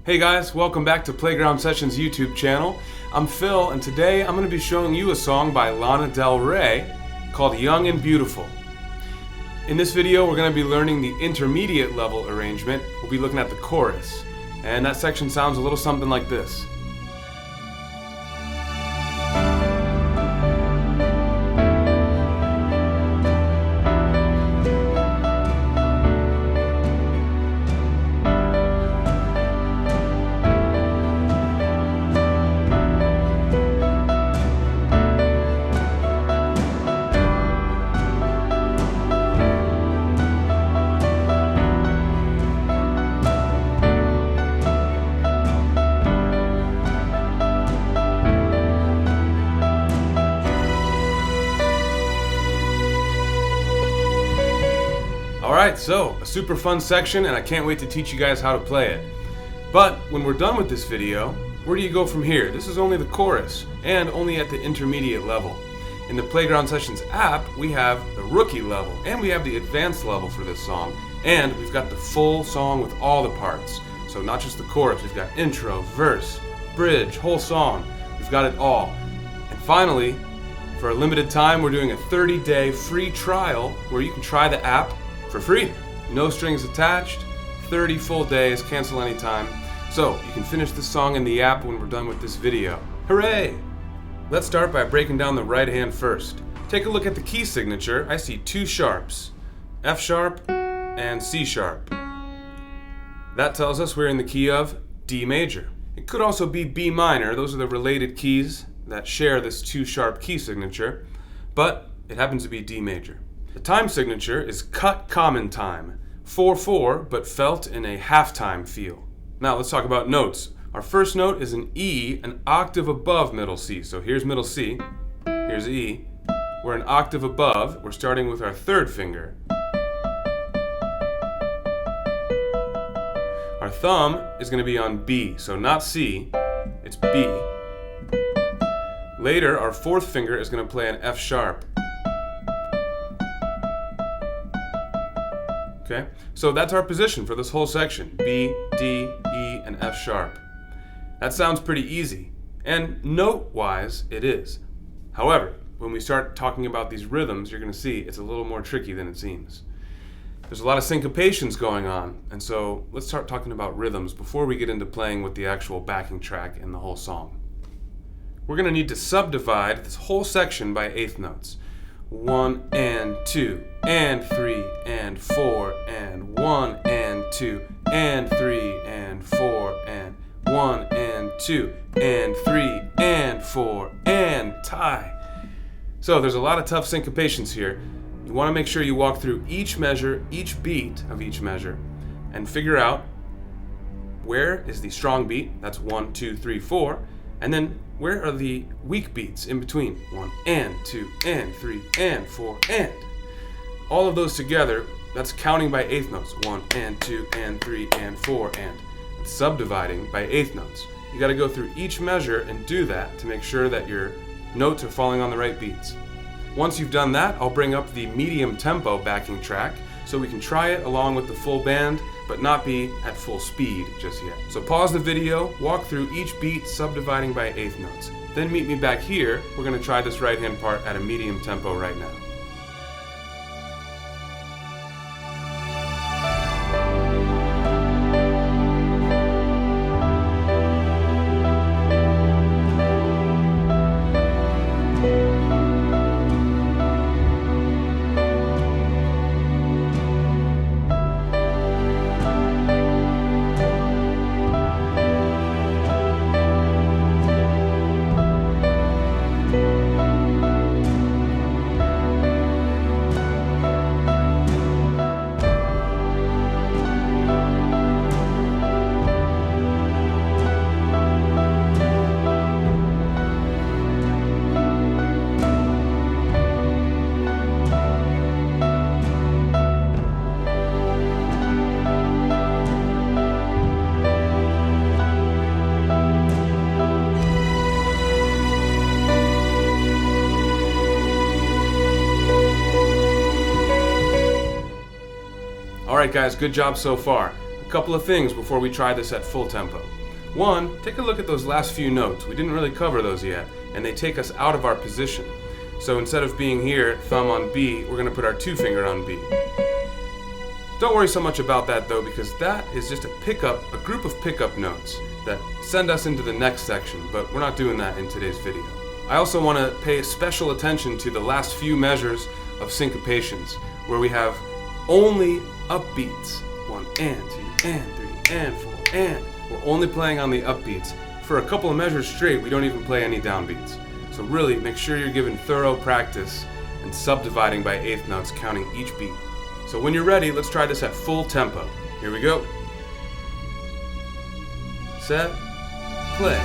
Hey guys, welcome back to Playground Sessions YouTube channel. I'm Phil, and today I'm going to be showing you a song by Lana Del Rey called Young and Beautiful. In this video, we're going to be learning the intermediate level arrangement. We'll be looking at the chorus, and that section sounds a little something like this. Alright, so a super fun section, and I can't wait to teach you guys how to play it. But when we're done with this video, where do you go from here? This is only the chorus, and only at the intermediate level. In the Playground Sessions app, we have the rookie level, and we have the advanced level for this song, and we've got the full song with all the parts. So not just the chorus, we've got intro, verse, bridge, whole song. We've got it all. And finally, for a limited time, we're doing a 30-day free trial where you can try the app for free. No strings attached, 30 full days, cancel anytime. So you can finish this song in the app when we're done with this video. Hooray! Let's start by breaking down the right hand first. Take a look at the key signature. I see two sharps, F sharp and C sharp. That tells us we're in the key of D major. It could also be B minor. Those are the related keys that share this two sharp key signature, but it happens to be D major. The time signature is cut common time, 4/4, but felt in a half-time feel. Now let's talk about notes. Our first note is an E, an octave above middle C. So here's middle C, here's E. We're an octave above. We're starting with our third finger. Our thumb is going to be on B, so not C, it's B. Later, our fourth finger is going to play an F sharp. Okay, so that's our position for this whole section. B, D, E, and F sharp. That sounds pretty easy, and note-wise, it is. However, when we start talking about these rhythms, you're going to see it's a little more tricky than it seems. There's a lot of syncopations going on, and so let's start talking about rhythms before we get into playing with the actual backing track and the whole song. We're going to need to subdivide this whole section by eighth notes. 1 and 2 and 3 and 4 and 1 and 2 and 3 and 4 and 1 and 2 and 3 and 4 and tie. So there's a lot of tough syncopations here. You want to make sure you walk through each measure, each beat of each measure, and figure out where is the strong beat, that's 1, 2, 3, 4, and then where are the weak beats in between? 1 and 2 and 3 and 4 and. All of those together, that's counting by eighth notes. 1 and 2 and 3 and 4 and. It's subdividing by eighth notes. You got to go through each measure and do that to make sure that your notes are falling on the right beats. Once you've done that, I'll bring up the medium tempo backing track so we can try it along with the full band, but not be at full speed just yet. So pause the video, walk through each beat subdividing by eighth notes. Then meet me back here. We're going to try this right hand part at a medium tempo right now. Alright guys, good job so far. A couple of things before we try this at full tempo. One, take a look at those last few notes. We didn't really cover those yet, and they take us out of our position. So instead of being here, thumb on B, we're going to put our 2 finger on B. Don't worry so much about that though, because that is just a group of pickup notes that send us into the next section, but we're not doing that in today's video. I also want to pay special attention to the last few measures of syncopations, where we have only upbeats. 1 and 2 and 3 and 4 and. We're only playing on the upbeats. For a couple of measures straight, we don't even play any downbeats. So really, make sure you're given thorough practice and subdividing by eighth notes, counting each beat. So when you're ready, let's try this at full tempo. Here we go. Set, play.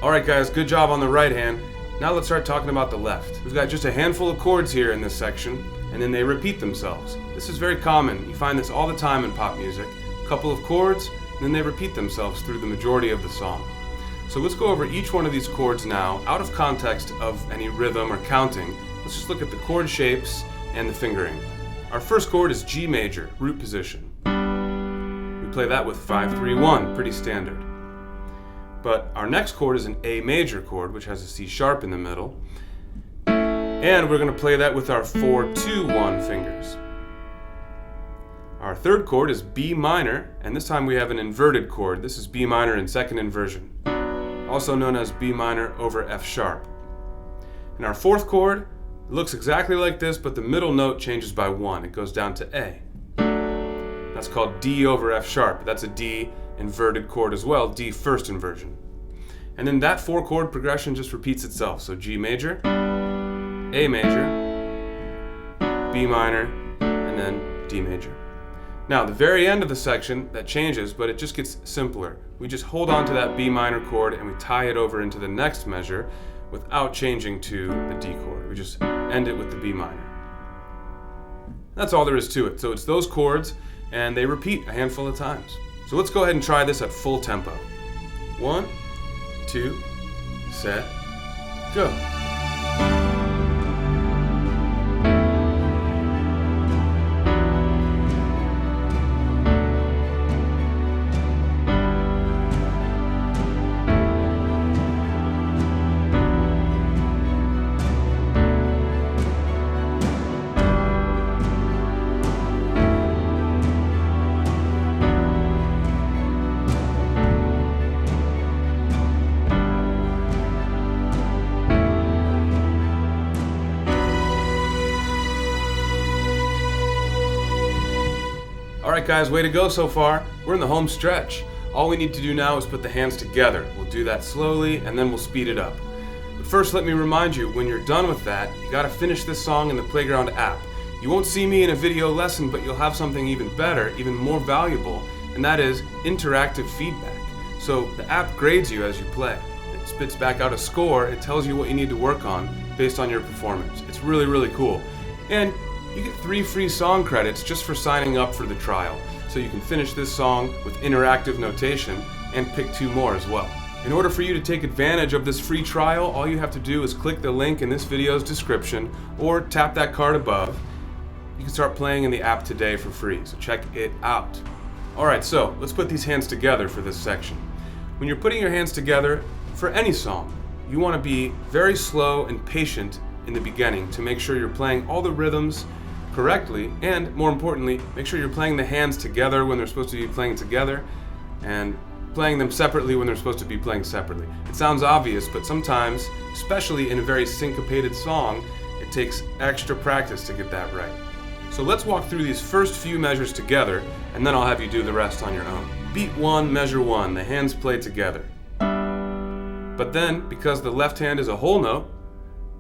Alright guys, good job on the right hand. Now let's start talking about the left. We've got just a handful of chords here in this section, and then they repeat themselves. This is very common. You find this all the time in pop music. A couple of chords, and then they repeat themselves through the majority of the song. So let's go over each one of these chords now, out of context of any rhythm or counting. Let's just look at the chord shapes and the fingering. Our first chord is G major, root position. We play that with 5-3-1, pretty standard. But our next chord is an A major chord, which has a C sharp in the middle. And we're going to play that with our 4-2-1 fingers. Our third chord is B minor, and this time we have an inverted chord. This is B minor in second inversion, also known as B minor over F sharp. And our fourth chord looks exactly like this, but the middle note changes by 1. It goes down to A. That's called D over F sharp. That's a D inverted chord as well, D first inversion. And then that 4-chord progression just repeats itself. So G major, A major, B minor, and then D major. Now, the very end of the section, that changes, but it just gets simpler. We just hold on to that B minor chord and we tie it over into the next measure without changing to the D chord. We just end it with the B minor. That's all there is to it. So it's those chords, and they repeat a handful of times. So let's go ahead and try this at full tempo. 1, 2, set, go. Alright guys, way to go so far. We're in the home stretch. All we need to do now is put the hands together. We'll do that slowly and then we'll speed it up. But first, let me remind you, when you're done with that, you gotta finish this song in the Playground app. You won't see me in a video lesson, but you'll have something even better, even more valuable, and that is interactive feedback. So the app grades you as you play. It spits back out a score. It tells you what you need to work on based on your performance. It's really, really cool. And you get 3 free song credits just for signing up for the trial. So you can finish this song with interactive notation and pick 2 more as well. In order for you to take advantage of this free trial, all you have to do is click the link in this video's description or tap that card above. You can start playing in the app today for free, so check it out. Alright, so let's put these hands together for this section. When you're putting your hands together for any song, you want to be very slow and patient in the beginning to make sure you're playing all the rhythms correctly, and more importantly, make sure you're playing the hands together when they're supposed to be playing together, and playing them separately when they're supposed to be playing separately. It sounds obvious, but sometimes, especially in a very syncopated song, it takes extra practice to get that right. So let's walk through these first few measures together, and then I'll have you do the rest on your own. Beat 1, measure 1, the hands play together. But then, because the left hand is a whole note,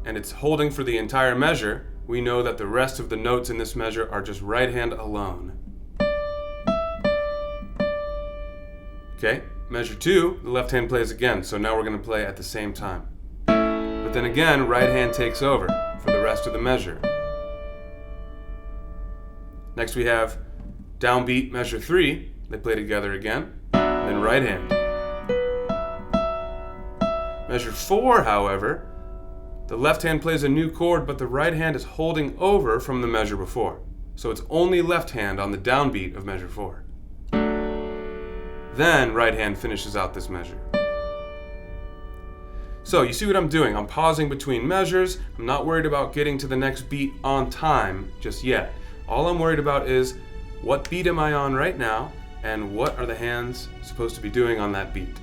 and it's holding for the entire measure, we know that the rest of the notes in this measure are just right hand alone. Okay, measure 2, the left hand plays again, so now we're going to play at the same time. But then again, right hand takes over for the rest of the measure. Next we have downbeat measure 3, they play together again, and then right hand. Measure 4, however, the left hand plays a new chord, but the right hand is holding over from the measure before. So it's only left hand on the downbeat of measure 4. Then right hand finishes out this measure. So you see what I'm doing? I'm pausing between measures. I'm not worried about getting to the next beat on time just yet. All I'm worried about is what beat am I on right now, and what are the hands supposed to be doing on that beat.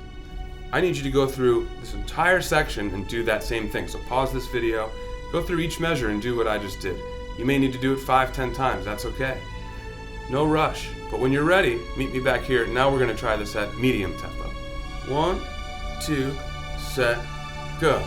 I need you to go through this entire section and do that same thing. So pause this video, go through each measure and do what I just did. You may need to do it 5-10 times, that's okay. No rush, but when you're ready, meet me back here. Now we're gonna try this at medium tempo. 1, 2, set, go.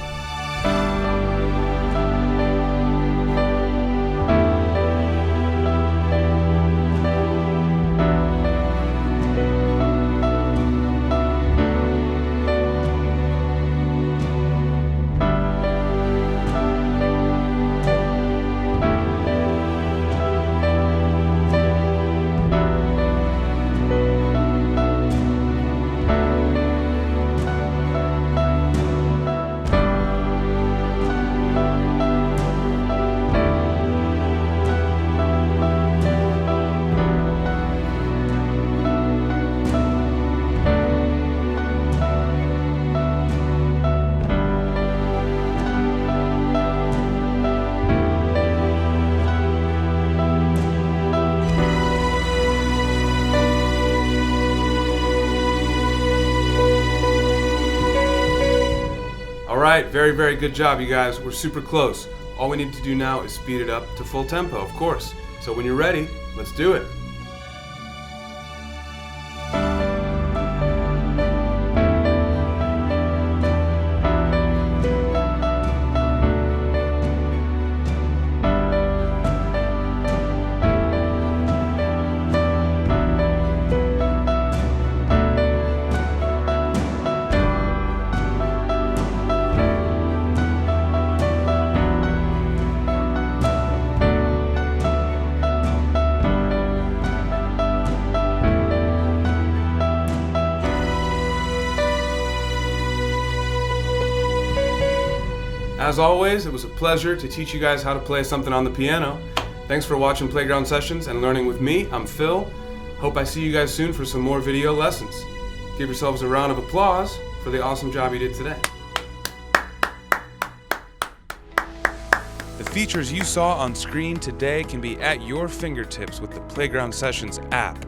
Alright, very, very good job, you guys. We're super close. All we need to do now is speed it up to full tempo, of course. So when you're ready, let's do it. As always, it was a pleasure to teach you guys how to play something on the piano. Thanks for watching Playground Sessions and learning with me. I'm Phil. Hope I see you guys soon for some more video lessons. Give yourselves a round of applause for the awesome job you did today. The features you saw on screen today can be at your fingertips with the Playground Sessions app.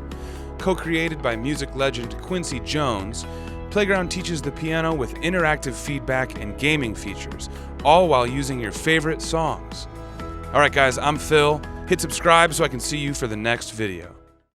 Co-created by music legend Quincy Jones, Playground teaches the piano with interactive feedback and gaming features, all while using your favorite songs. Alright guys, I'm Phil. Hit subscribe so I can see you for the next video.